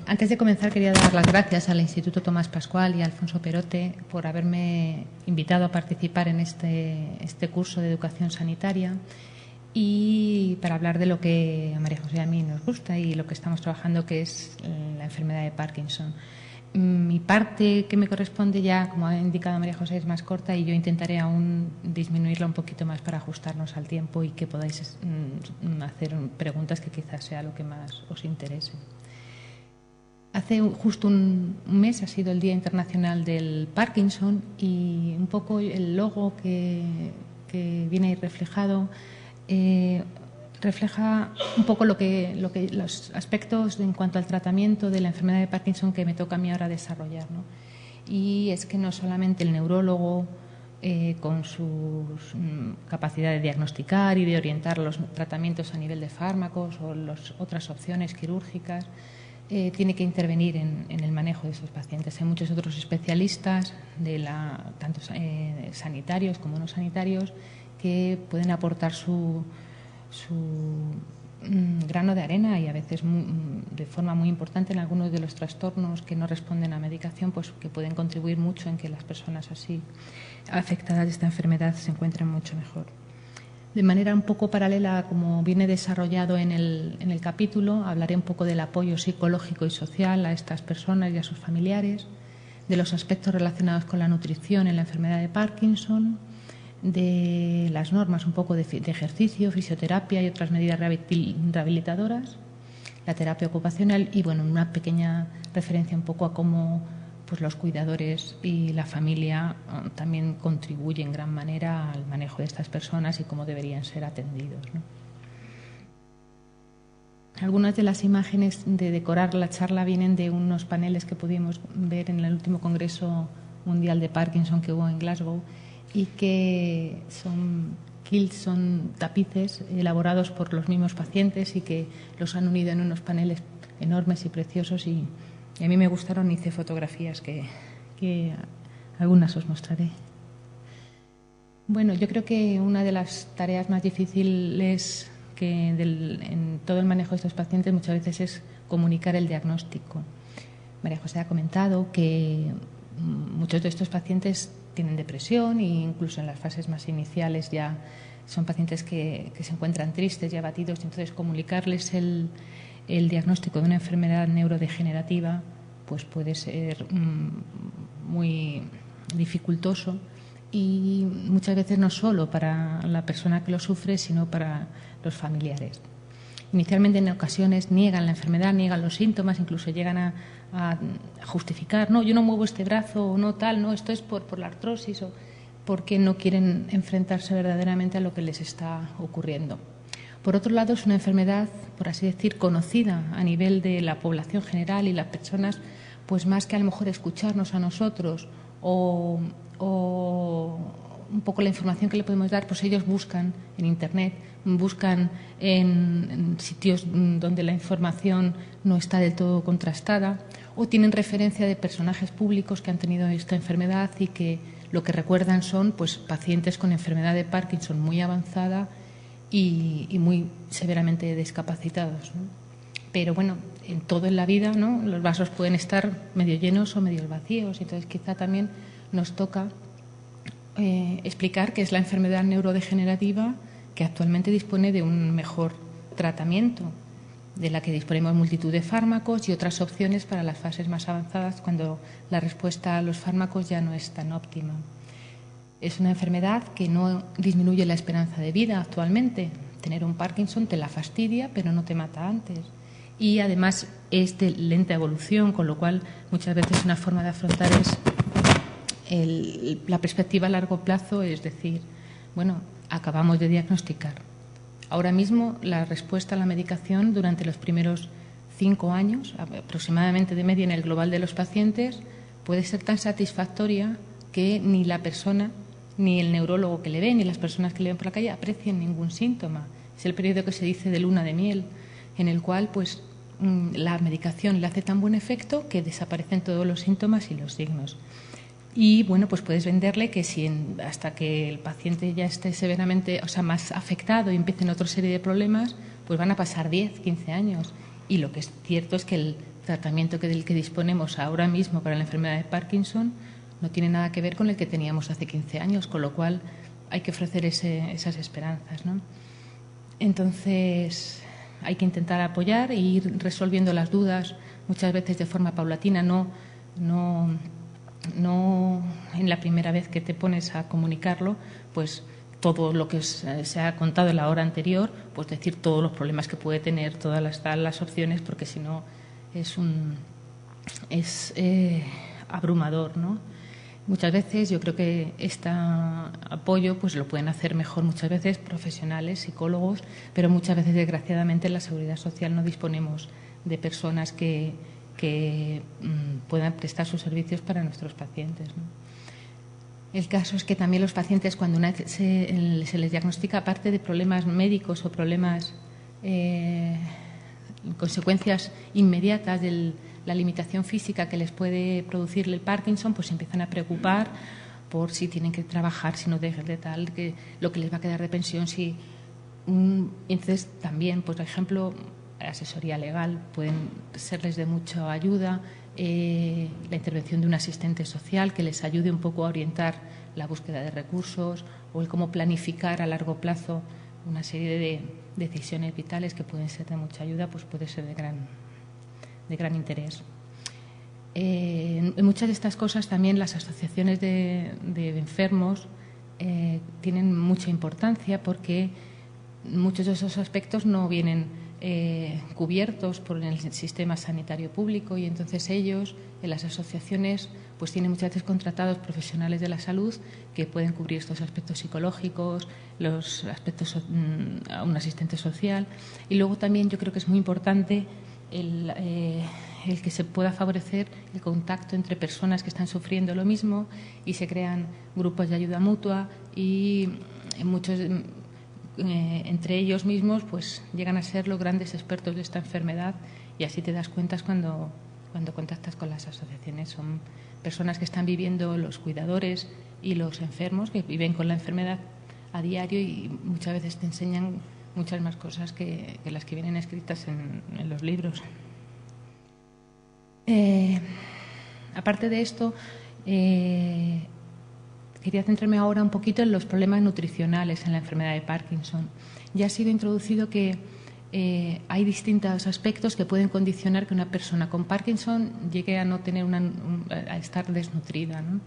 Antes de comenzar quería dar las gracias al Instituto Tomás Pascual y a Alfonso Perote por haberme invitado a participar en este curso de educación sanitaria y para hablar de lo que a María José y a mí nos gusta y lo que estamos trabajando, que es la enfermedad de Parkinson. Mi parte que me corresponde ya, como ha indicado María José, es más corta y yo intentaré aún disminuirla un poquito más para ajustarnos al tiempo y que podáis hacer preguntas que quizás sea lo que más os interese. Hace justo un mes ha sido el Día Internacional del Parkinson y un poco el logo que viene ahí reflejado refleja un poco los aspectos en cuanto al tratamiento de la enfermedad de Parkinson que me toca a mí ahora desarrollar, ¿no? Y es que no solamente el neurólogo con su capacidad de diagnosticar y de orientar los tratamientos a nivel de fármacos o las otras opciones quirúrgicas tiene que intervenir en el manejo de esos pacientes. Hay muchos otros especialistas, tanto sanitarios como no sanitarios, que pueden aportar su grano de arena y a veces de forma muy importante en algunos de los trastornos que no responden a medicación, pues que pueden contribuir mucho en que las personas así afectadas de esta enfermedad se encuentren mucho mejor. De manera un poco paralela, como viene desarrollado en el capítulo, hablaré un poco del apoyo psicológico y social a estas personas y a sus familiares, de los aspectos relacionados con la nutrición en la enfermedad de Parkinson, de las normas un poco de ejercicio, fisioterapia y otras medidas rehabilitadoras, la terapia ocupacional y, bueno, una pequeña referencia un poco a cómo pues, los cuidadores y la familia también contribuyen en gran manera al manejo de estas personas y cómo deberían ser atendidos, ¿no? Algunas de las imágenes de decorar la charla vienen de unos paneles que pudimos ver en el último Congreso Mundial de Parkinson que hubo en Glasgow y que son tapices elaborados por los mismos pacientes y que los han unido en unos paneles enormes y preciosos y a mí me gustaron, hice fotografías que algunas os mostraré. Bueno, yo creo que una de las tareas más difíciles en todo el manejo de estos pacientes muchas veces es comunicar el diagnóstico. María José ha comentado que muchos de estos pacientes tienen depresión e incluso en las fases más iniciales ya son pacientes que se encuentran tristes y abatidos, entonces comunicarles el diagnóstico de una enfermedad neurodegenerativa pues puede ser muy dificultoso y muchas veces no solo para la persona que lo sufre, sino para los familiares. Inicialmente, en ocasiones, niegan la enfermedad, niegan los síntomas, incluso llegan a justificar, no, yo no muevo este brazo o no tal, no, esto es por la artrosis o porque no quieren enfrentarse verdaderamente a lo que les está ocurriendo. Por otro lado, es una enfermedad, por así decir, conocida a nivel de la población general y las personas, pues más que a lo mejor escucharnos a nosotros o un poco la información que le podemos dar, pues ellos buscan en Internet, buscan en sitios donde la información no está del todo contrastada o tienen referencia de personajes públicos que han tenido esta enfermedad y que lo que recuerdan son pues, pacientes con enfermedad de Parkinson muy avanzada y muy severamente discapacitados, ¿no? Pero bueno, en todo en la vida, ¿no? Los vasos pueden estar medio llenos o medio vacíos, entonces quizá también nos toca explicar qué es la enfermedad neurodegenerativa que actualmente dispone de un mejor tratamiento, de la que disponemos multitud de fármacos y otras opciones para las fases más avanzadas cuando la respuesta a los fármacos ya no es tan óptima. Es una enfermedad que no disminuye la esperanza de vida actualmente. Tener un Parkinson te la fastidia, pero no te mata antes. Y además es de lenta evolución, con lo cual muchas veces una forma de afrontar es la perspectiva a largo plazo, es decir, bueno, acabamos de diagnosticar. Ahora mismo la respuesta a la medicación durante los primeros 5 años, aproximadamente de media en el global de los pacientes, puede ser tan satisfactoria que ni la persona, ni el neurólogo que le ve, ni las personas que le ven por la calle aprecien ningún síntoma. Es el periodo que se dice de luna de miel, en el cual pues la medicación le hace tan buen efecto que desaparecen todos los síntomas y los signos. Y bueno, pues puedes venderle que si hasta que el paciente ya esté severamente, o sea, más afectado y empiecen otra serie de problemas, pues van a pasar 10, 15 años. Y lo que es cierto es que el tratamiento del que disponemos ahora mismo para la enfermedad de Parkinson no tiene nada que ver con el que teníamos hace 15 años, con lo cual hay que ofrecer esas esperanzas, ¿no? Entonces, hay que intentar apoyar e ir resolviendo las dudas, muchas veces de forma paulatina, no en la primera vez que te pones a comunicarlo, pues todo lo que se ha contado en la hora anterior, pues decir todos los problemas que puede tener, todas las opciones, porque si no es abrumador, ¿no? Muchas veces yo creo que este apoyo pues lo pueden hacer mejor muchas veces profesionales, psicólogos, pero muchas veces desgraciadamente en la Seguridad Social no disponemos de personas que puedan prestar sus servicios para nuestros pacientes, ¿no? El caso es que también los pacientes, cuando se les diagnostica, aparte de problemas médicos o problemas, consecuencias inmediatas de la limitación física que les puede producir el Parkinson, pues se empiezan a preocupar por si tienen que trabajar, si no dejan de tal, que lo que les va a quedar de pensión, entonces también, pues, por ejemplo, asesoría legal pueden serles de mucha ayuda, la intervención de un asistente social que les ayude un poco a orientar la búsqueda de recursos o el cómo planificar a largo plazo una serie de decisiones vitales que pueden ser de mucha ayuda, pues puede ser de gran interés. En muchas de estas cosas también las asociaciones de enfermos tienen mucha importancia, porque muchos de esos aspectos no vienen cubiertos por el sistema sanitario público, y entonces ellos en las asociaciones pues tienen muchas veces contratados profesionales de la salud que pueden cubrir estos aspectos psicológicos, los aspectos a un asistente social, y luego también yo creo que es muy importante el que se pueda favorecer el contacto entre personas que están sufriendo lo mismo y se crean grupos de ayuda mutua, y muchos entre ellos mismos pues llegan a ser los grandes expertos de esta enfermedad, y así te das cuenta cuando contactas con las asociaciones. Son personas que están viviendo, los cuidadores y los enfermos que viven con la enfermedad a diario, y muchas veces te enseñan muchas más cosas que las que vienen escritas en los libros. Aparte de esto, quería centrarme ahora un poquito en los problemas nutricionales en la enfermedad de Parkinson. Ya ha sido introducido que hay distintos aspectos que pueden condicionar que una persona con Parkinson llegue a no tener a estar desnutrida, ¿no?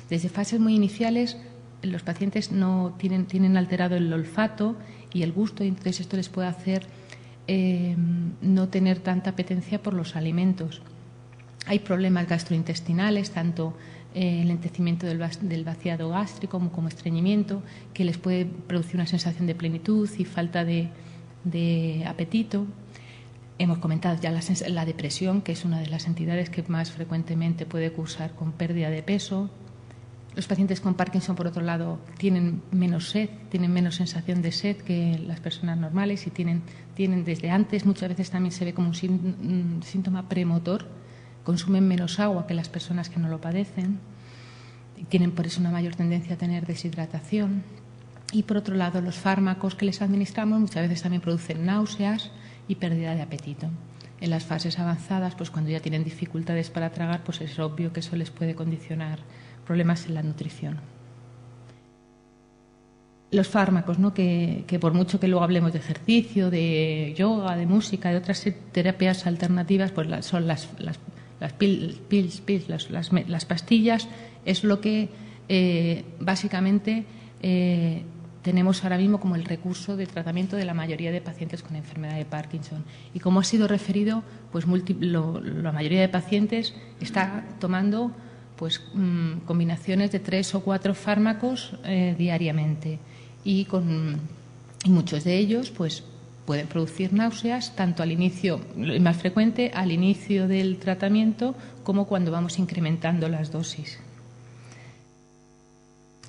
Desde fases muy iniciales, los pacientes no tienen alterado el olfato y el gusto, y entonces esto les puede hacer no tener tanta apetencia por los alimentos. Hay problemas gastrointestinales, tanto el lentecimiento del vaciado gástrico como estreñimiento, que les puede producir una sensación de plenitud y falta de apetito. Hemos comentado ya la depresión, que es una de las entidades que más frecuentemente puede cursar con pérdida de peso. Los pacientes con Parkinson, por otro lado, tienen menos sed, tienen menos sensación de sed que las personas normales, y tienen desde antes, muchas veces también se ve como un síntoma premotor. Consumen menos agua que las personas que no lo padecen, y tienen por eso una mayor tendencia a tener deshidratación. Y por otro lado, los fármacos que les administramos muchas veces también producen náuseas y pérdida de apetito. En las fases avanzadas, pues cuando ya tienen dificultades para tragar, pues es obvio que eso les puede condicionar problemas en la nutrición. Los fármacos, ¿no? que por mucho que luego hablemos de ejercicio, de yoga, de música, de otras terapias alternativas, pues son las las pastillas, es lo que básicamente tenemos ahora mismo como el recurso de tratamiento de la mayoría de pacientes con enfermedad de Parkinson. Y como ha sido referido, pues la mayoría de pacientes está tomando pues combinaciones de 3 o 4 fármacos diariamente, y muchos de ellos pues pueden producir náuseas tanto al inicio, más frecuente al inicio del tratamiento, como cuando vamos incrementando las dosis.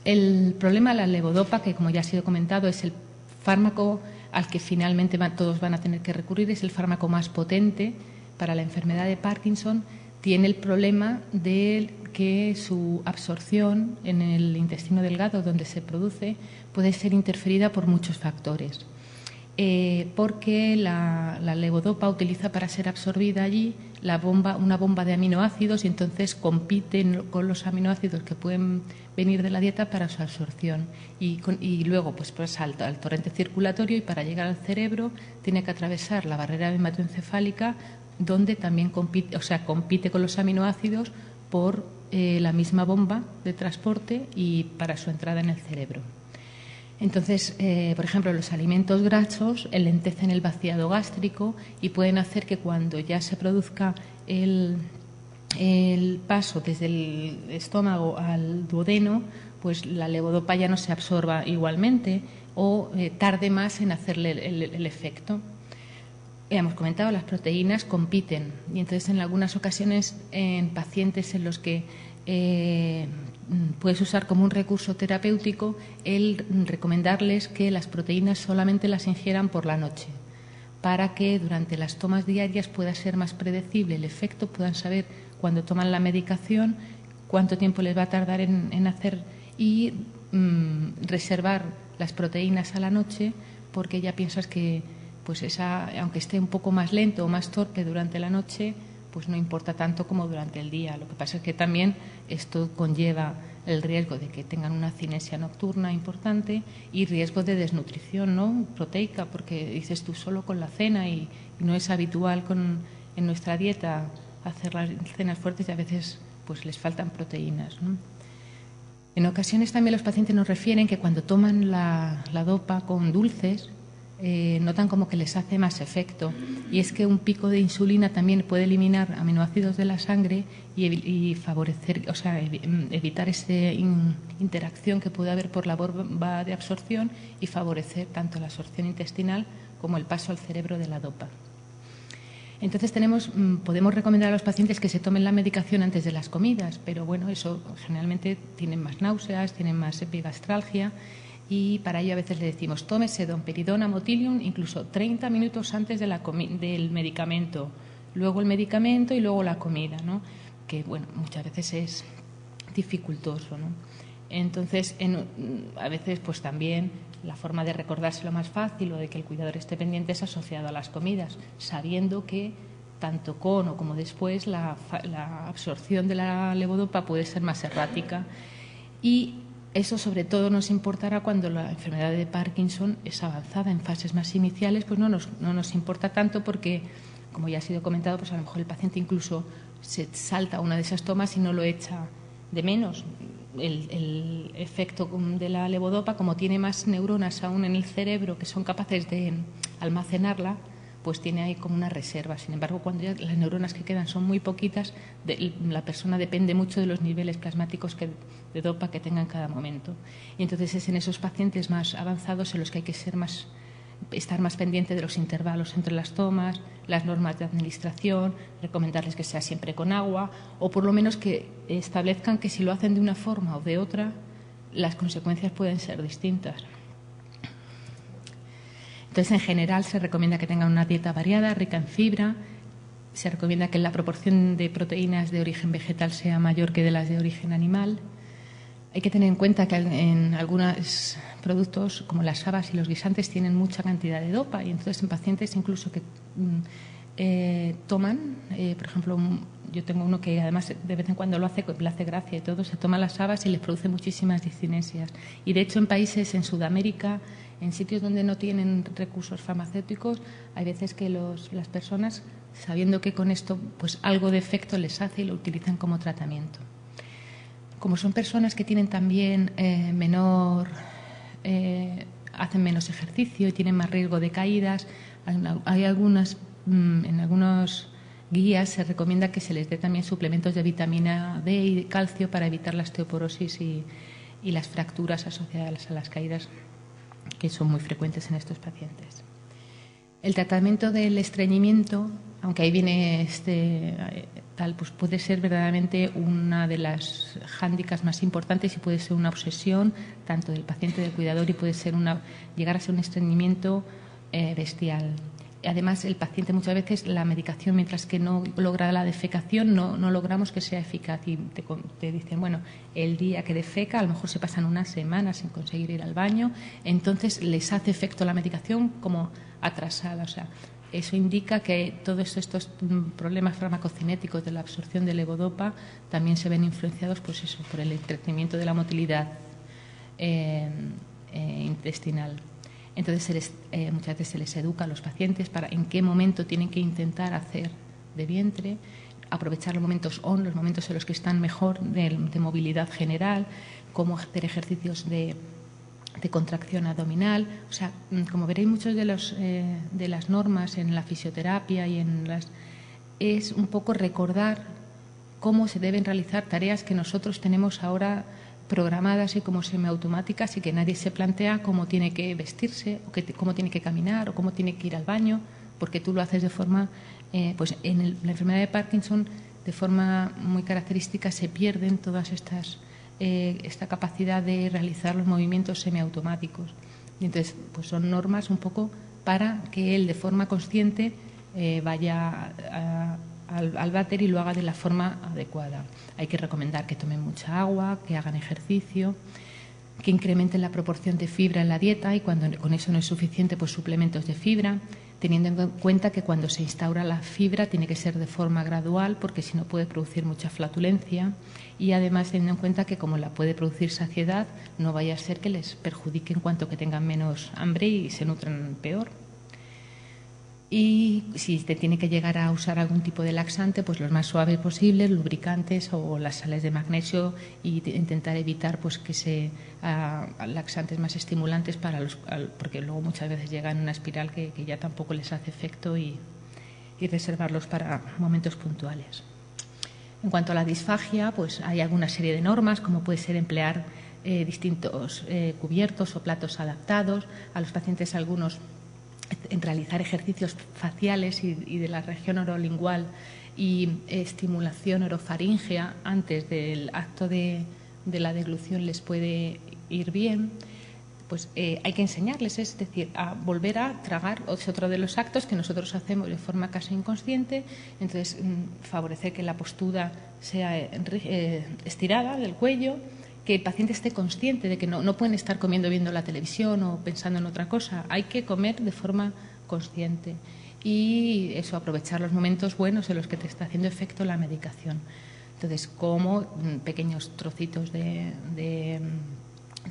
El problema de la levodopa, que como ya ha sido comentado es el fármaco al que finalmente todos van a tener que recurrir, es el fármaco más potente para la enfermedad de Parkinson. Tiene el problema de que su absorción en el intestino delgado, donde se produce, puede ser interferida por muchos factores. porque la levodopa utiliza para ser absorbida allí una bomba de aminoácidos y entonces compiten con los aminoácidos que pueden venir de la dieta para su absorción. Y luego pues salta al torrente circulatorio y para llegar al cerebro tiene que atravesar la barrera hematoencefálica, donde también compite con los aminoácidos por la misma bomba de transporte y para su entrada en el cerebro. Entonces, por ejemplo, los alimentos grasos enlentecen el vaciado gástrico y pueden hacer que cuando ya se produzca el paso desde el estómago al duodeno, pues la levodopa ya no se absorba igualmente o tarde más en hacerle el efecto. Hemos comentado, las proteínas compiten y entonces en algunas ocasiones en pacientes en los que puedes usar como un recurso terapéutico el recomendarles que las proteínas solamente las ingieran por la noche, para que durante las tomas diarias pueda ser más predecible el efecto, puedan saber cuando toman la medicación cuánto tiempo les va a tardar en hacer y reservar las proteínas a la noche, porque ya piensas que pues aunque esté un poco más lento o más torpe durante la noche, pues no importa tanto como durante el día. Lo que pasa es que también esto conlleva el riesgo de que tengan una cinesia nocturna importante y riesgo de desnutrición, ¿no?, proteica, porque dices tú solo con la cena y no es habitual en nuestra dieta hacer las cenas fuertes y a veces pues les faltan proteínas, ¿no? En ocasiones también los pacientes nos refieren que cuando toman la dopa con dulces notan como que les hace más efecto, y es que un pico de insulina también puede eliminar aminoácidos de la sangre y favorecer, o sea, evitar esa interacción que puede haber por la bomba de absorción y favorecer tanto la absorción intestinal como el paso al cerebro de la dopa. Entonces podemos recomendar a los pacientes que se tomen la medicación antes de las comidas, pero bueno, eso generalmente tienen más náuseas, tienen más epigastralgia. Y para ello a veces le decimos tómese domperidona, motilium, incluso 30 minutos antes del medicamento, luego el medicamento y luego la comida, ¿no? Que bueno, muchas veces es dificultoso, ¿no? Entonces, a veces pues también la forma de recordárselo más fácil o de que el cuidador esté pendiente es asociado a las comidas, sabiendo que tanto con o como después la absorción de la levodopa puede ser más errática, y eso sobre todo nos importará cuando la enfermedad de Parkinson es avanzada. En fases más iniciales pues no nos importa tanto porque, como ya ha sido comentado, pues a lo mejor el paciente incluso se salta una de esas tomas y no lo echa de menos. El efecto de la levodopa, como tiene más neuronas aún en el cerebro que son capaces de almacenarla, pues tiene ahí como una reserva. Sin embargo, cuando ya las neuronas que quedan son muy poquitas, la persona depende mucho de los niveles plasmáticos de dopa que tenga en cada momento. Y entonces es en esos pacientes más avanzados en los que hay que estar más pendiente de los intervalos entre las tomas, las normas de administración, recomendarles que sea siempre con agua, o por lo menos que establezcan que si lo hacen de una forma o de otra, las consecuencias pueden ser distintas. Entonces, en general, se recomienda que tengan una dieta variada, rica en fibra. Se recomienda que la proporción de proteínas de origen vegetal sea mayor que de las de origen animal. Hay que tener en cuenta que en algunos productos, como las habas y los guisantes, tienen mucha cantidad de dopa, y entonces en pacientes incluso que toman, por ejemplo, yo tengo uno que además de vez en cuando le hace gracia y todo, se toma las habas y les produce muchísimas discinesias. Y de hecho en países, en Sudamérica, en sitios donde no tienen recursos farmacéuticos, hay veces que las personas, sabiendo que con esto pues algo de efecto les hace, y lo utilizan como tratamiento. Como son personas que tienen también hacen menos ejercicio y tienen más riesgo de caídas, hay en algunos guías se recomienda que se les dé también suplementos de vitamina D y de calcio para evitar la osteoporosis y las fracturas asociadas a las caídas, que son muy frecuentes en estos pacientes. El tratamiento del estreñimiento, aunque ahí viene pues puede ser verdaderamente una de las hándicaps más importantes y puede ser una obsesión tanto del paciente como del cuidador, y puede ser llegar a ser un estreñimiento bestial. Además, el paciente muchas veces la medicación, mientras que no logra la defecación, no logramos que sea eficaz. Y te dicen, bueno, el día que defeca, a lo mejor se pasan unas semanas sin conseguir ir al baño, entonces les hace efecto la medicación como atrasada. O sea, eso indica que todos estos problemas farmacocinéticos de la absorción de levodopa también se ven influenciados, pues eso, por el entrecimiento de la motilidad intestinal. Entonces, muchas veces se les educa a los pacientes para en qué momento tienen que intentar hacer de vientre, aprovechar los momentos ON, los momentos en los que están mejor de movilidad general, cómo hacer ejercicios de contracción abdominal. O sea, como veréis, muchos de las normas en la fisioterapia y es un poco recordar cómo se deben realizar tareas que nosotros tenemos ahora programadas y como semiautomáticas y que nadie se plantea cómo tiene que vestirse, o cómo tiene que caminar o cómo tiene que ir al baño, porque tú lo haces de forma, pues en la enfermedad de Parkinson, de forma muy característica se pierden todas esta capacidad de realizar los movimientos semiautomáticos. Y entonces, pues son normas un poco para que él de forma consciente vaya al váter y lo haga de la forma adecuada. Hay que recomendar que tomen mucha agua, que hagan ejercicio, que incrementen la proporción de fibra en la dieta y cuando con eso no es suficiente, pues suplementos de fibra, teniendo en cuenta que cuando se instaura la fibra tiene que ser de forma gradual porque si no puede producir mucha flatulencia y además teniendo en cuenta que como la puede producir saciedad, no vaya a ser que les perjudique en cuanto que tengan menos hambre y se nutran peor. Y si te tiene que llegar a usar algún tipo de laxante, pues los más suaves posibles, lubricantes o las sales de magnesio, y intentar evitar pues que laxantes más estimulantes porque luego muchas veces llegan en una espiral que ya tampoco les hace efecto y reservarlos para momentos puntuales. En cuanto a la disfagia, pues hay alguna serie de normas, como puede ser emplear distintos cubiertos o platos adaptados. A los pacientes algunos en realizar ejercicios faciales y de la región orolingual y estimulación orofaríngea antes del acto de la deglución les puede ir bien. Pues hay que enseñarles, es decir, a volver a tragar. Es otro de los actos que nosotros hacemos de forma casi inconsciente. Entonces, favorecer que la postura sea estirada del cuello, que el paciente esté consciente de que no pueden estar comiendo viendo la televisión o pensando en otra cosa. Hay que comer de forma consciente y eso, aprovechar los momentos buenos en los que te está haciendo efecto la medicación. Entonces, como pequeños trocitos de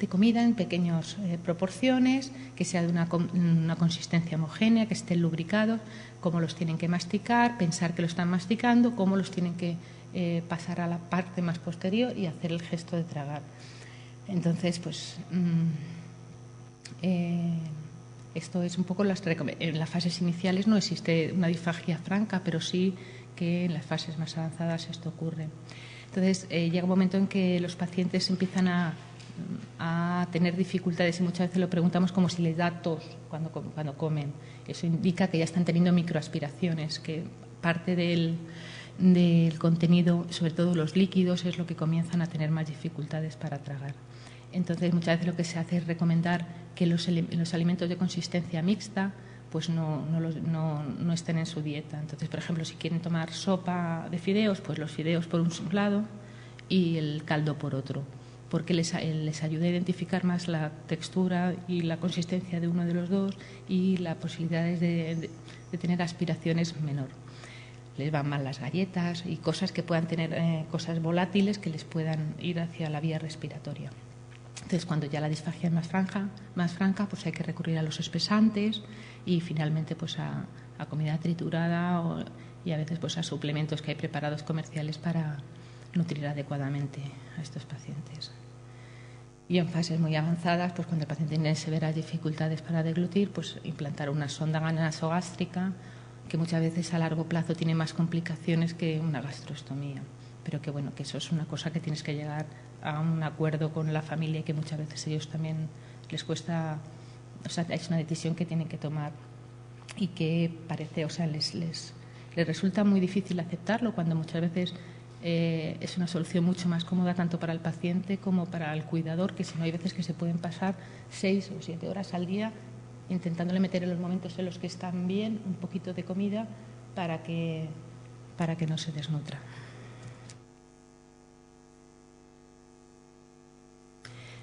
comida en pequeñas proporciones, que sea de una consistencia homogénea, que estén lubricados, cómo los tienen que masticar, pensar que lo están masticando, cómo los tienen que pasar a la parte más posterior y hacer el gesto de tragar. Entonces, pues esto es un poco en las fases iniciales no existe una disfagia franca, pero sí que en las fases más avanzadas esto ocurre. Entonces, llega un momento en que los pacientes empiezan a tener dificultades y muchas veces lo preguntamos como si les da tos cuando comen. Eso indica que ya están teniendo microaspiraciones, que parte del contenido, sobre todo los líquidos, es lo que comienzan a tener más dificultades para tragar. Entonces, muchas veces lo que se hace es recomendar que los alimentos de consistencia mixta pues no estén en su dieta. Entonces, por ejemplo, si quieren tomar sopa de fideos, pues los fideos por un lado y el caldo por otro, porque les ayuda a identificar más la textura y la consistencia de uno de los dos y las posibilidades de tener aspiraciones menor. Les van mal las galletas y cosas que puedan tener, cosas volátiles que les puedan ir hacia la vía respiratoria. Entonces, cuando ya la disfagia es más franca, pues hay que recurrir a los espesantes y finalmente pues a comida triturada y a veces pues a suplementos que hay preparados comerciales para nutrir adecuadamente a estos pacientes. Y en fases muy avanzadas, pues cuando el paciente tiene severas dificultades para deglutir, pues implantar una sonda nasogástrica, que muchas veces a largo plazo tiene más complicaciones que una gastrostomía. Pero que bueno, que eso es una cosa que tienes que llegar a un acuerdo con la familia y que muchas veces ellos también les cuesta, o sea, es una decisión que tienen que tomar y que parece, o sea, les resulta muy difícil aceptarlo cuando muchas veces es una solución mucho más cómoda tanto para el paciente como para el cuidador, que si no hay veces que se pueden pasar 6 o 7 horas al día intentándole meter en los momentos en los que están bien un poquito de comida para que no se desnutra.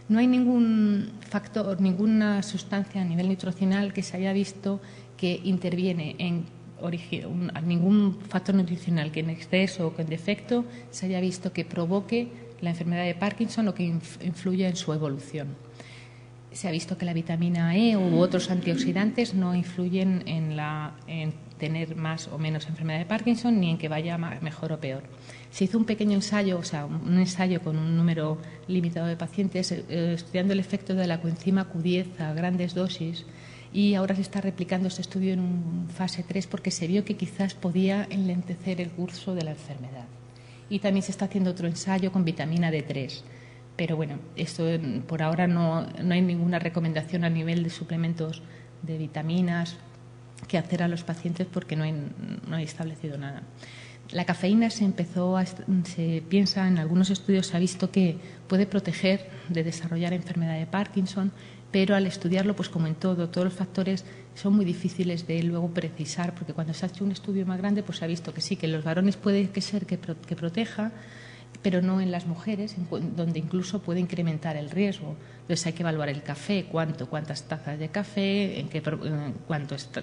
No hay ningún factor, ninguna sustancia a nivel nutricional que se haya visto que interviene en ningún factor nutricional que en exceso o que en defecto se haya visto que provoque la enfermedad de Parkinson o que influya en su evolución. Se ha visto que la vitamina E u otros antioxidantes no influyen en tener más o menos enfermedad de Parkinson ni en que vaya mejor o peor. Se hizo un pequeño ensayo, o sea, un ensayo con un número limitado de pacientes estudiando el efecto de la coenzima Q10 a grandes dosis, y ahora se está replicando este estudio en fase 3 porque se vio que quizás podía enlentecer el curso de la enfermedad. Y también se está haciendo otro ensayo con vitamina D3. Pero bueno, esto por ahora no hay ninguna recomendación a nivel de suplementos de vitaminas que hacer a los pacientes porque no hay establecido nada. La cafeína se piensa, en algunos estudios se ha visto que puede proteger de desarrollar enfermedad de Parkinson, pero al estudiarlo, pues como en todos los factores son muy difíciles de luego precisar, porque cuando se ha hecho un estudio más grande, pues se ha visto que sí, que en los varones puede ser que proteja, pero no en las mujeres, donde incluso puede incrementar el riesgo. Entonces hay que evaluar el café, cuántas tazas de café, cuánto está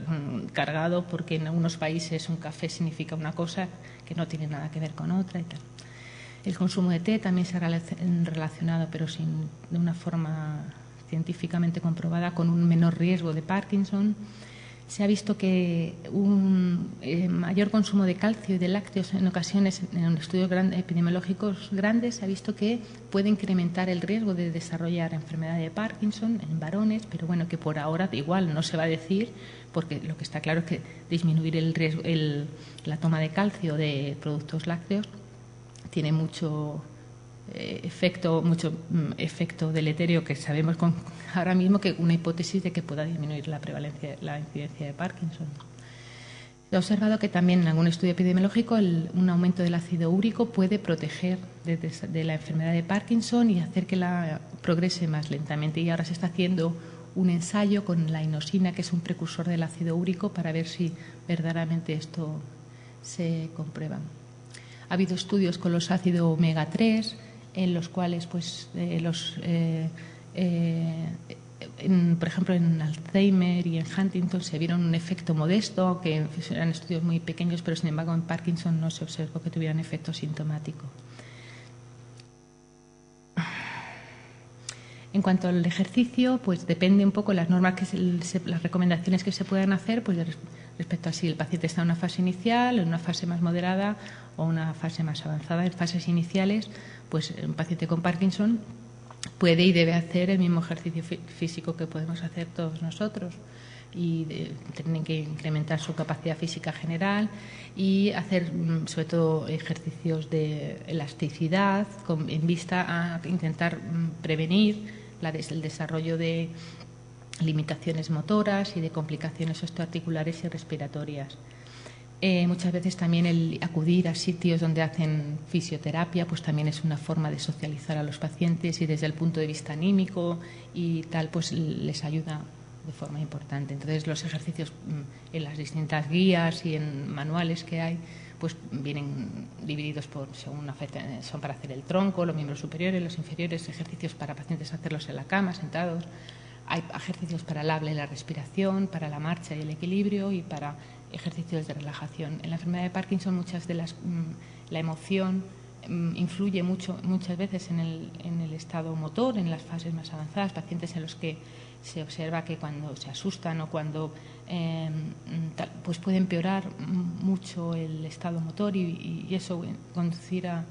cargado, porque en algunos países un café significa una cosa que no tiene nada que ver con otra y tal. El consumo de té también se ha relacionado, pero de una forma científicamente comprobada, con un menor riesgo de Parkinson. Se ha visto que un mayor consumo de calcio y de lácteos en ocasiones, en estudios epidemiológicos grandes, se ha visto que puede incrementar el riesgo de desarrollar enfermedad de Parkinson en varones, pero bueno, que por ahora igual no se va a decir, porque lo que está claro es que disminuir el riesgo, la toma de calcio de productos lácteos tiene mucho efecto deleterio, que sabemos ahora mismo que una hipótesis de que pueda disminuir la prevalencia, la incidencia de Parkinson. Se ha observado que también en algún estudio epidemiológico un aumento del ácido úrico puede proteger de la enfermedad de Parkinson y hacer que la progrese más lentamente. Y ahora se está haciendo un ensayo con la inosina, que es un precursor del ácido úrico, para ver si verdaderamente esto se comprueba. Ha habido estudios con los ácidos omega 3, en los cuales, pues, por ejemplo, en Alzheimer y en Huntington se vieron un efecto modesto, aunque eran estudios muy pequeños, pero sin embargo en Parkinson no se observó que tuvieran efecto sintomático. En cuanto al ejercicio, pues depende un poco las normas, las recomendaciones que se puedan hacer, pues respecto a si el paciente está en una fase inicial, en una fase más moderada o una fase más avanzada. En fases iniciales, pues un paciente con Parkinson puede y debe hacer el mismo ejercicio físico que podemos hacer todos nosotros, y tienen que incrementar su capacidad física general y hacer sobre todo ejercicios de elasticidad en vista a intentar prevenir el desarrollo de limitaciones motoras y de complicaciones osteoarticulares y respiratorias. Muchas veces también el acudir a sitios donde hacen fisioterapia, pues también es una forma de socializar a los pacientes, y desde el punto de vista anímico y tal, pues les ayuda de forma importante. Entonces los ejercicios en las distintas guías y en manuales que hay, pues vienen divididos según son para hacer el tronco, los miembros superiores, los inferiores, ejercicios para pacientes hacerlos en la cama, sentados. Hay ejercicios para el habla y la respiración, para la marcha y el equilibrio, y para ejercicios de relajación. En la enfermedad de Parkinson la emoción influye muchas veces en el estado motor, en las fases más avanzadas, pacientes en los que se observa que cuando se asustan o cuando pues puede empeorar mucho el estado motor, y eso conducir a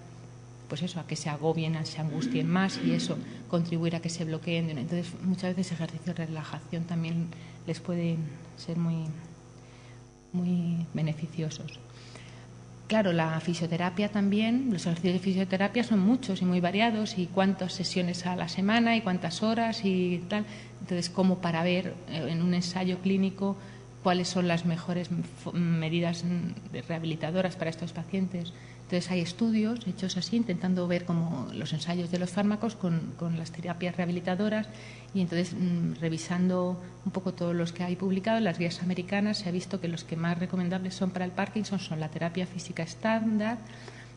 que se agobien, se angustien más, y eso contribuir a que se bloqueen. Entonces, muchas veces ejercicios de relajación también les pueden ser muy, muy beneficiosos. Claro, la fisioterapia también, los ejercicios de fisioterapia son muchos y muy variados, y cuántas sesiones a la semana y cuántas horas y tal. Entonces, como para ver en un ensayo clínico cuáles son las mejores medidas rehabilitadoras para estos pacientes. Entonces hay estudios hechos así, intentando ver como los ensayos de los fármacos con las terapias rehabilitadoras, y entonces revisando un poco todos los que hay publicados, las guías americanas, se ha visto que los que más recomendables son para el Parkinson son la terapia física estándar,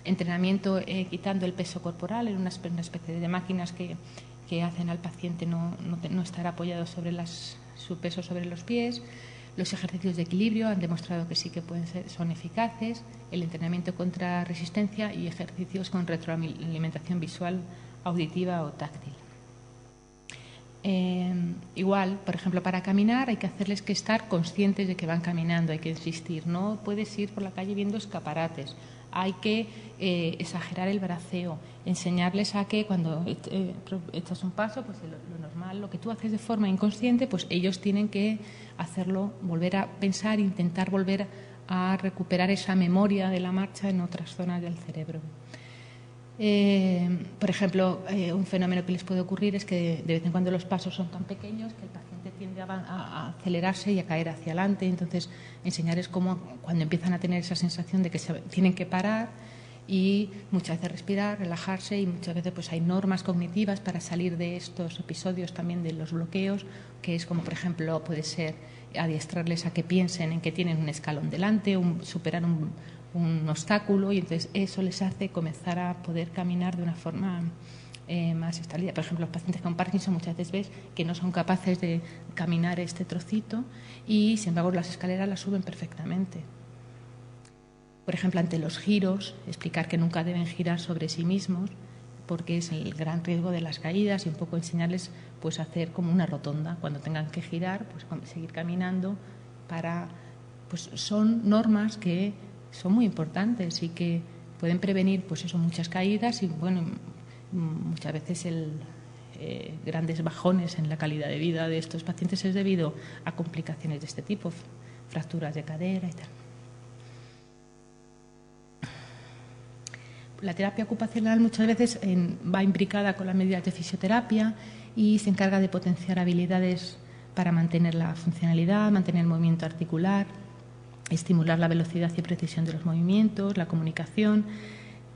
entrenamiento quitando el peso corporal en una especie de máquinas que hacen al paciente no estar apoyado sobre su peso sobre los pies. Los ejercicios de equilibrio han demostrado que sí que son eficaces, el entrenamiento contra resistencia y ejercicios con retroalimentación visual, auditiva o táctil. Igual, por ejemplo, para caminar hay que hacerles que estar conscientes de que van caminando, hay que insistir, no puedes ir por la calle viendo escaparates, hay que exagerar el braceo, enseñarles a que cuando echas un paso, pues lo normal, lo que tú haces de forma inconsciente, pues ellos tienen que hacerlo, volver a pensar, intentar volver a recuperar esa memoria de la marcha en otras zonas del cerebro. Por ejemplo, un fenómeno que les puede ocurrir es que de vez en cuando los pasos son tan pequeños que el paciente tiende a acelerarse y a caer hacia adelante. Entonces, enseñarles cómo cuando empiezan a tener esa sensación de que tienen que parar y muchas veces respirar, relajarse, y muchas veces pues hay normas cognitivas para salir de estos episodios también de los bloqueos, que es como, por ejemplo, puede ser adiestrarles a que piensen en que tienen un escalón delante, superar un obstáculo, y entonces eso les hace comenzar a poder caminar de una forma más estable. Por ejemplo, los pacientes con Parkinson muchas veces ves que no son capaces de caminar este trocito y, sin embargo, las escaleras las suben perfectamente. Por ejemplo, ante los giros, explicar que nunca deben girar sobre sí mismos porque es el gran riesgo de las caídas, y un poco enseñarles pues a hacer como una rotonda. Cuando tengan que girar, pues seguir caminando pues son normas que son muy importantes y que pueden prevenir pues eso, muchas caídas y bueno, muchas veces grandes bajones en la calidad de vida de estos pacientes es debido a complicaciones de este tipo, fracturas de cadera y tal. La terapia ocupacional muchas veces va imbricada con las medidas de fisioterapia y se encarga de potenciar habilidades para mantener la funcionalidad, mantener el movimiento articular, estimular la velocidad y precisión de los movimientos, la comunicación,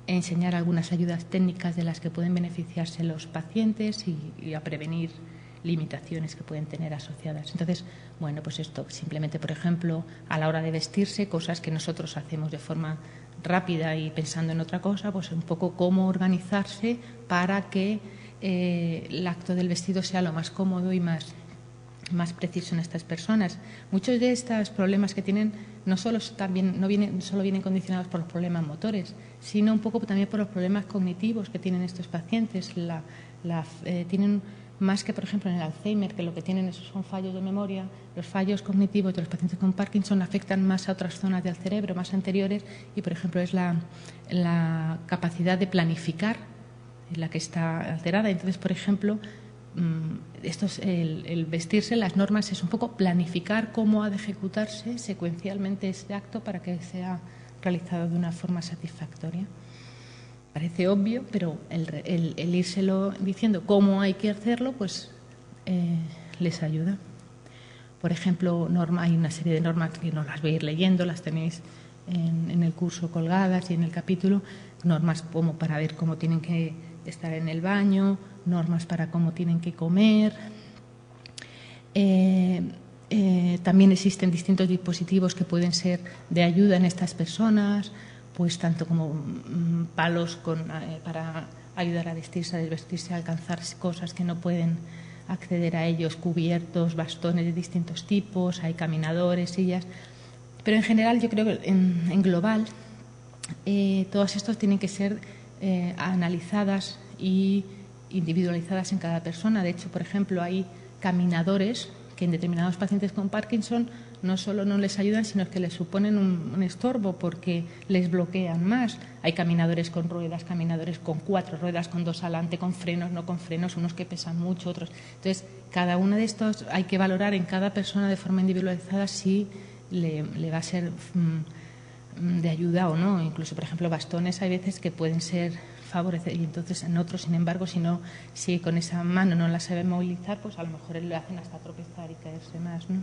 enseñar algunas ayudas técnicas de las que pueden beneficiarse los pacientes y a prevenir limitaciones que pueden tener asociadas. Entonces, bueno, pues esto simplemente, por ejemplo, a la hora de vestirse, cosas que nosotros hacemos de forma rápida y pensando en otra cosa, pues un poco cómo organizarse para que el acto del vestido sea lo más cómodo y más preciso en estas personas. Muchos de estos problemas que tienen no solo vienen condicionados por los problemas motores, sino un poco también por los problemas cognitivos que tienen estos pacientes. Tienen más que, por ejemplo, en el Alzheimer, que lo que tienen son fallos de memoria. Los fallos cognitivos de los pacientes con Parkinson afectan más a otras zonas del cerebro, más anteriores, y, por ejemplo, es la capacidad de planificar la que está alterada. Entonces, por ejemplo, el vestirse, las normas es un poco planificar cómo ha de ejecutarse secuencialmente este acto para que sea realizado de una forma satisfactoria. Parece obvio, pero el írselo diciendo cómo hay que hacerlo, pues les ayuda. Por ejemplo, hay una serie de normas que no las voy a ir leyendo, las tenéis en el curso colgadas y en el capítulo, normas como para ver cómo tienen que estar en el baño, normas para cómo tienen que comer. También existen distintos dispositivos que pueden ser de ayuda en estas personas, pues tanto como palos para ayudar a vestirse, a desvestirse, a alcanzar cosas que no pueden acceder a ellos, cubiertos, bastones de distintos tipos, hay caminadores, sillas. Pero en general yo creo que en global todos estos tienen que ser analizadas y individualizadas en cada persona. De hecho, por ejemplo, hay caminadores que en determinados pacientes con Parkinson no solo no les ayudan, sino que les suponen un estorbo porque les bloquean más. Hay caminadores con ruedas, caminadores con 4 ruedas, con 2 adelante, con frenos, no con frenos, unos que pesan mucho, otros. Entonces, cada uno de estos hay que valorar en cada persona de forma individualizada si le va a ser de ayuda o no. Incluso, por ejemplo, bastones hay veces que pueden ser favorecer, y entonces en otros, sin embargo, si con esa mano no la sabe movilizar, pues a lo mejor le hacen hasta tropezar y caerse más, ¿no?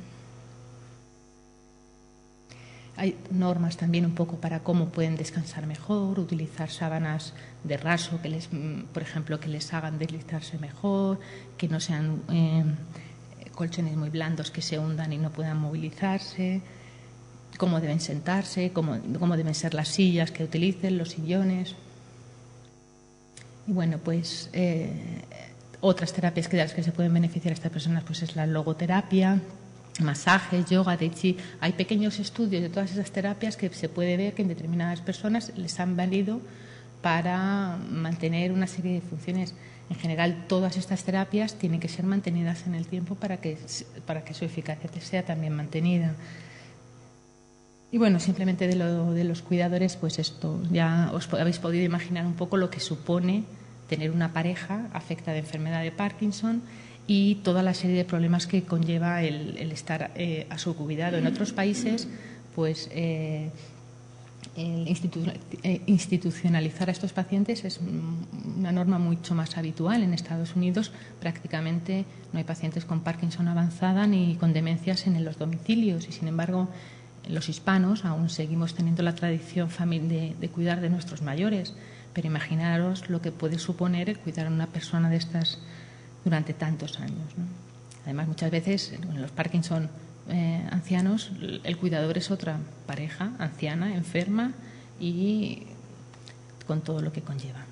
Hay normas también un poco para cómo pueden descansar mejor, utilizar sábanas de raso, por ejemplo, que les hagan deslizarse mejor, que no sean colchones muy blandos que se hundan y no puedan movilizarse, cómo deben sentarse, cómo deben ser las sillas que utilicen, los sillones. Y bueno, pues otras terapias de las que se pueden beneficiar a estas personas pues es la logoterapia, masajes, yoga, tai chi. Hay pequeños estudios de todas esas terapias que se puede ver que en determinadas personas les han valido para mantener una serie de funciones. En general, todas estas terapias tienen que ser mantenidas en el tiempo para que su eficacia sea también mantenida. Y bueno, simplemente de los cuidadores, pues esto, ya os habéis podido imaginar un poco lo que supone tener una pareja afectada de enfermedad de Parkinson y toda la serie de problemas que conlleva el estar a su cuidado. En otros países, pues institucionalizar a estos pacientes es una norma mucho más habitual. En Estados Unidos prácticamente no hay pacientes con Parkinson avanzada ni con demencias en los domicilios y, sin embargo, los hispanos aún seguimos teniendo la tradición de cuidar de nuestros mayores, pero imaginaros lo que puede suponer el cuidar a una persona de estas durante tantos años, ¿no? Además, muchas veces en los Parkinson ancianos el cuidador es otra pareja anciana, enferma y con todo lo que conlleva.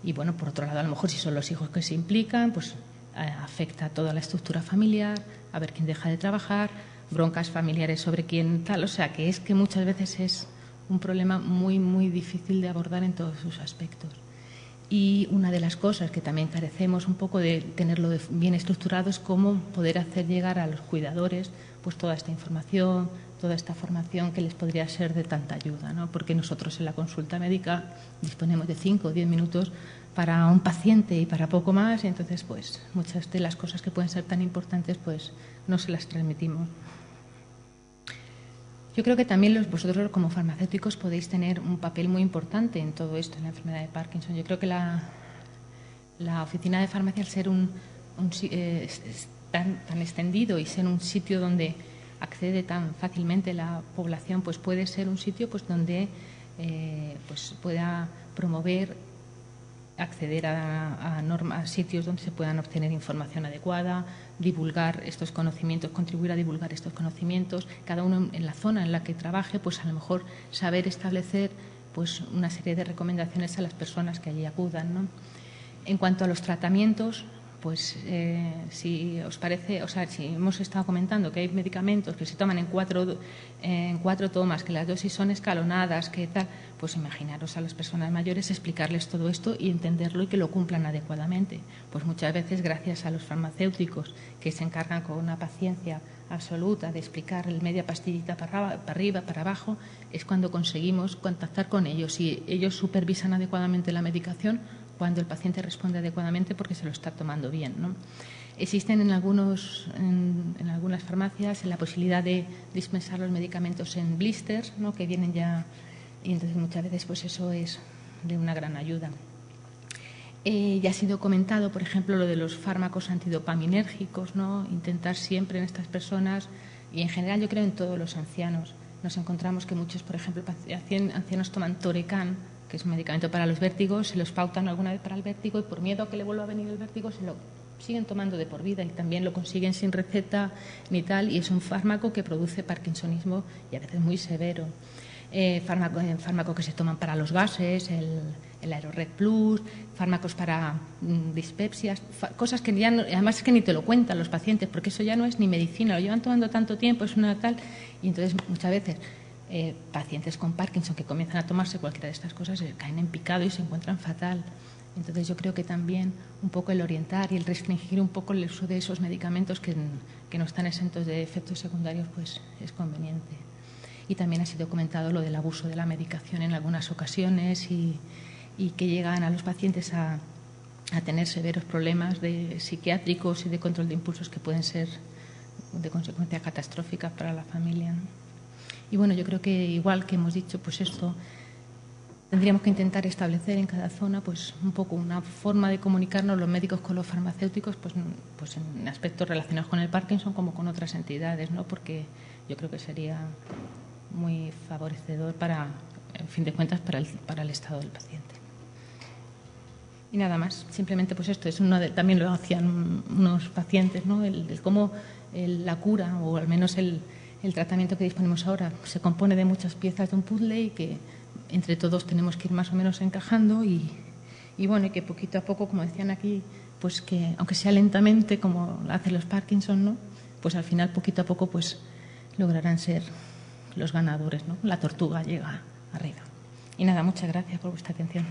Y bueno, por otro lado, a lo mejor si son los hijos que se implican, pues afecta a toda la estructura familiar, a ver quién deja de trabajar, broncas familiares sobre quién tal, o sea que es que muchas veces es un problema muy, muy difícil de abordar en todos sus aspectos. Y una de las cosas que también carecemos un poco de tenerlo bien estructurado es cómo poder hacer llegar a los cuidadores pues toda esta información, toda esta formación que les podría ser de tanta ayuda, ¿no? Porque nosotros en la consulta médica disponemos de 5 o 10 minutos para un paciente y para poco más, y entonces pues muchas de las cosas que pueden ser tan importantes pues no se las transmitimos. Yo creo que también vosotros como farmacéuticos podéis tener un papel muy importante en todo esto, en la enfermedad de Parkinson. Yo creo que la oficina de farmacia, al ser tan extendido y ser un sitio donde accede tan fácilmente la población, pues puede ser un sitio pues donde pues pueda promover, acceder a sitios donde se puedan obtener información adecuada, divulgar estos conocimientos, contribuir a divulgar estos conocimientos, cada uno en la zona en la que trabaje, pues a lo mejor saber establecer pues una serie de recomendaciones a las personas que allí acudan, ¿no? En cuanto a los tratamientos, pues si os parece, o sea, si hemos estado comentando que hay medicamentos que se toman en cuatro tomas, que las dosis son escalonadas, que tal, pues imaginaros a las personas mayores explicarles todo esto y entenderlo y que lo cumplan adecuadamente. Pues muchas veces, gracias a los farmacéuticos que se encargan con una paciencia absoluta de explicar el media pastillita para arriba, para abajo, es cuando conseguimos contactar con ellos y ellos supervisan adecuadamente la medicación cuando el paciente responde adecuadamente porque se lo está tomando bien, ¿no? Existen en algunas farmacias la posibilidad de dispensar los medicamentos en blisters, ¿no? Que vienen ya, y entonces muchas veces pues eso es de una gran ayuda. Ya ha sido comentado, por ejemplo, lo de los fármacos antidopaminérgicos, ¿no? Intentar siempre en estas personas, y en general yo creo en todos los ancianos, nos encontramos que muchos, por ejemplo, ancianos toman Torecan, que es un medicamento para los vértigos, se los pautan alguna vez para el vértigo y por miedo a que le vuelva a venir el vértigo se lo siguen tomando de por vida y también lo consiguen sin receta ni tal, y es un fármaco que produce parkinsonismo y a veces muy severo. Fármacos que se toman para los gases, el Aerored Plus, fármacos para dispepsias, cosas que ya no, además es que ni te lo cuentan los pacientes porque eso ya no es ni medicina, lo llevan tomando tanto tiempo, es una tal, y entonces muchas veces pacientes con Parkinson que comienzan a tomarse cualquiera de estas cosas caen en picado y se encuentran fatal. Entonces yo creo que también un poco el orientar y el restringir un poco el uso de esos medicamentos que no están exentos de efectos secundarios pues es conveniente. Y también ha sido comentado lo del abuso de la medicación en algunas ocasiones y que llegan a los pacientes a tener severos problemas psiquiátricos y de control de impulsos que pueden ser de consecuencia catastróficas para la familia, ¿no? Y bueno, yo creo que igual que hemos dicho, pues esto tendríamos que intentar establecer en cada zona pues un poco una forma de comunicarnos los médicos con los farmacéuticos pues en aspectos relacionados con el Parkinson como con otras entidades, ¿no? Porque yo creo que sería muy favorecedor para, en fin de cuentas, para el estado del paciente. Y nada más, simplemente pues esto es también lo hacían unos pacientes, ¿no? El cómo la cura, o al menos el tratamiento que disponemos ahora, se compone de muchas piezas de un puzzle y que entre todos tenemos que ir más o menos encajando y bueno, y que poquito a poco, como decían aquí, pues que aunque sea lentamente, como hacen los Parkinson, ¿no? Pues al final poquito a poco pues lograrán ser los ganadores, ¿no? La tortuga llega arriba. Y nada, muchas gracias por vuestra atención.